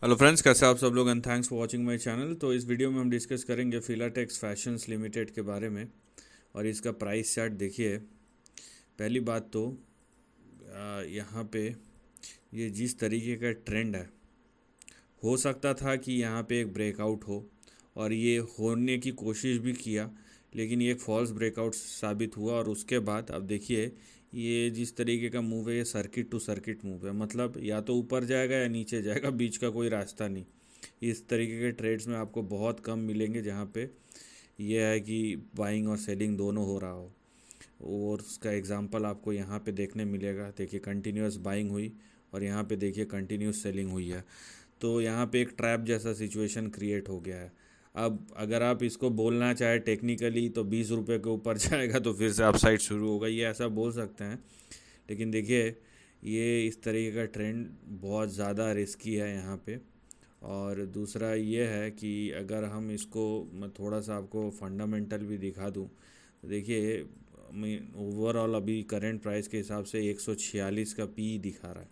Hello friends, कैसे आप सब लोग and thanks for watching my channel. तो इस वीडियो में हम डिस्कस करेंगे फिलाटेक्स फैशंस लिमिटेड के बारे में और इसका प्राइस चार्ट देखिए। पहली बात तो यहाँ पे ये जिस तरीके का ट्रेंड है, हो सकता था कि यहाँ पे एक ब्रेकआउट हो और ये होने की कोशिश भी किया, लेकिन ये एक फॉल्स ब्रेकआउट साबित हुआ। और उसके बाद अब देखिए ये जिस तरीके का मूव है, ये सर्किट टू सर्किट मूव है, मतलब या तो ऊपर जाएगा या नीचे जाएगा, बीच का कोई रास्ता नहीं। इस तरीके के ट्रेड्स में आपको बहुत कम मिलेंगे जहाँ पे ये है कि बाइंग और सेलिंग दोनों हो रहा हो। और उसका एग्जांपल आपको यहाँ पे देखने मिलेगा। देखिए कंटिन्यूस बाइंग हुई और यहाँ पे देखिए कंटिन्यूस सेलिंग हुई है। तो यहाँ पे एक ट्रैप जैसा सिचुएशन क्रिएट हो गया है। अब अगर आप इसको बोलना चाहे टेक्निकली तो 20 रुपये के ऊपर जाएगा तो फिर से अपसाइड शुरू होगा, ये ऐसा बोल सकते हैं। लेकिन देखिए ये इस तरीके का ट्रेंड बहुत ज़्यादा रिस्की है यहाँ पे। और दूसरा ये है कि अगर हम इसको, मैं थोड़ा सा आपको फंडामेंटल भी दिखा दूँ तो देखिए ओवरऑल अभी करंट प्राइस के हिसाब से 146 का पी दिखा रहा है,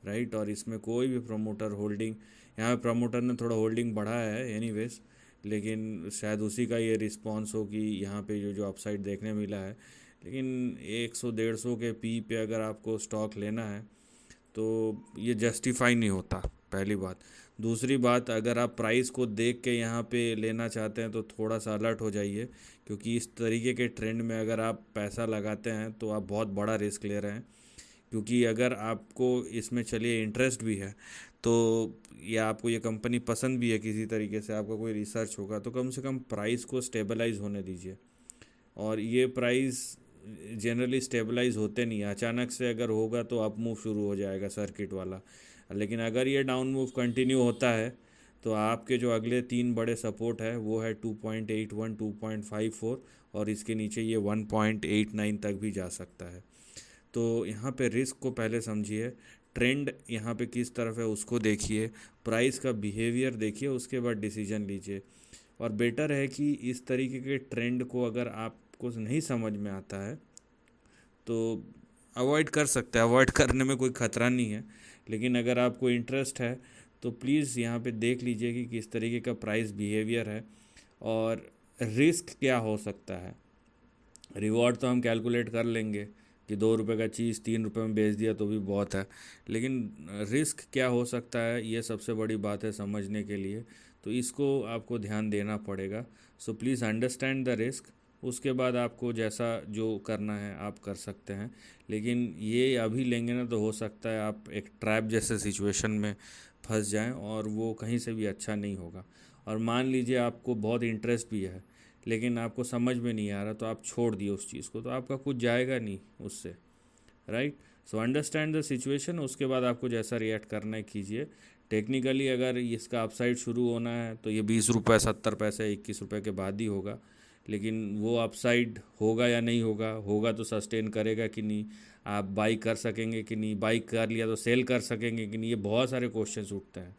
राइट। और इसमें कोई भी प्रमोटर होल्डिंग, यहाँ पे प्रमोटर ने थोड़ा होल्डिंग बढ़ाया है एनीवेज, लेकिन शायद उसी का ये रिस्पॉन्स हो कि यहाँ पे जो जो अपसाइड देखने मिला है। लेकिन 100-150 के पी पे अगर आपको स्टॉक लेना है तो ये जस्टिफाई नहीं होता, पहली बात। दूसरी बात, अगर आप प्राइस को देख के यहाँ पे लेना चाहते हैं तो थोड़ा सा अलर्ट हो जाइए, क्योंकि इस तरीके के ट्रेंड में अगर आप पैसा लगाते हैं तो आप बहुत बड़ा रिस्क ले रहे हैं। क्योंकि अगर आपको इसमें चलिए इंटरेस्ट भी है तो, या आपको ये कंपनी पसंद भी है किसी तरीके से, आपका कोई रिसर्च होगा, तो कम से कम प्राइस को स्टेबलाइज होने दीजिए। और ये प्राइस जनरली स्टेबलाइज होते नहीं, अचानक से अगर होगा तो अप मूव शुरू हो जाएगा सर्किट वाला। लेकिन अगर ये डाउन मूव कंटिन्यू होता है तो आपके जो अगले 3 बड़े सपोर्ट है वो है 2.81, 2.54 और इसके नीचे ये 1.89 तक भी जा सकता है। तो यहाँ पे रिस्क को पहले समझिए, ट्रेंड यहाँ पे किस तरफ है उसको देखिए, प्राइस का बिहेवियर देखिए, उसके बाद डिसीजन लीजिए। और बेटर है कि इस तरीके के ट्रेंड को अगर आपको नहीं समझ में आता है तो अवॉइड कर सकते हैं, अवॉइड करने में कोई ख़तरा नहीं है। लेकिन अगर आपको इंटरेस्ट है तो प्लीज़ यहाँ पे देख लीजिए कि किस तरीके का प्राइस बिहेवियर है और रिस्क क्या हो सकता है। रिवॉर्ड तो हम कैलकुलेट कर लेंगे कि 2 रुपये का चीज़ 3 रुपये में बेच दिया तो भी बहुत है, लेकिन रिस्क क्या हो सकता है ये सबसे बड़ी बात है समझने के लिए। तो इसको आपको ध्यान देना पड़ेगा। So please understand the risk, उसके बाद आपको जैसा जो करना है आप कर सकते हैं। लेकिन ये अभी लेंगे ना तो हो सकता है आप एक ट्रैप जैसे सिचुएशन में फंस जाएं और वो कहीं से भी अच्छा नहीं होगा। और मान लीजिए आपको बहुत इंटरेस्ट भी है लेकिन आपको समझ में नहीं आ रहा तो आप छोड़ दिए उस चीज़ को, तो आपका कुछ जाएगा नहीं उससे, right. So understand the situation, उसके बाद आपको जैसा रिएक्ट करना है कीजिए। टेक्निकली अगर इसका अपसाइड शुरू होना है तो ये 20 रुपये 70 पैसे 21 रुपये के बाद ही होगा। लेकिन वो अपसाइड होगा या नहीं होगा, होगा तो सस्टेन करेगा कि नहीं, आप बाई कर सकेंगे कि नहीं, बाई कर लिया तो सेल कर सकेंगे कि नहीं, ये बहुत सारे क्वेश्चंस उठते हैं।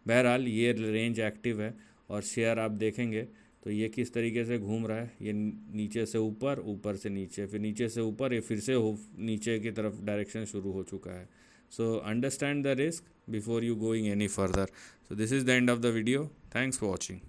बहरहाल ये रेंज एक्टिव है और शेयर आप देखेंगे तो ये किस तरीके से घूम रहा है, ये नीचे से ऊपर, ऊपर से नीचे, फिर नीचे से ऊपर, ये फिर से नीचे की तरफ डायरेक्शन शुरू हो चुका है। So understand the risk before you going any further. So this is the end of the video. Thanks for watching.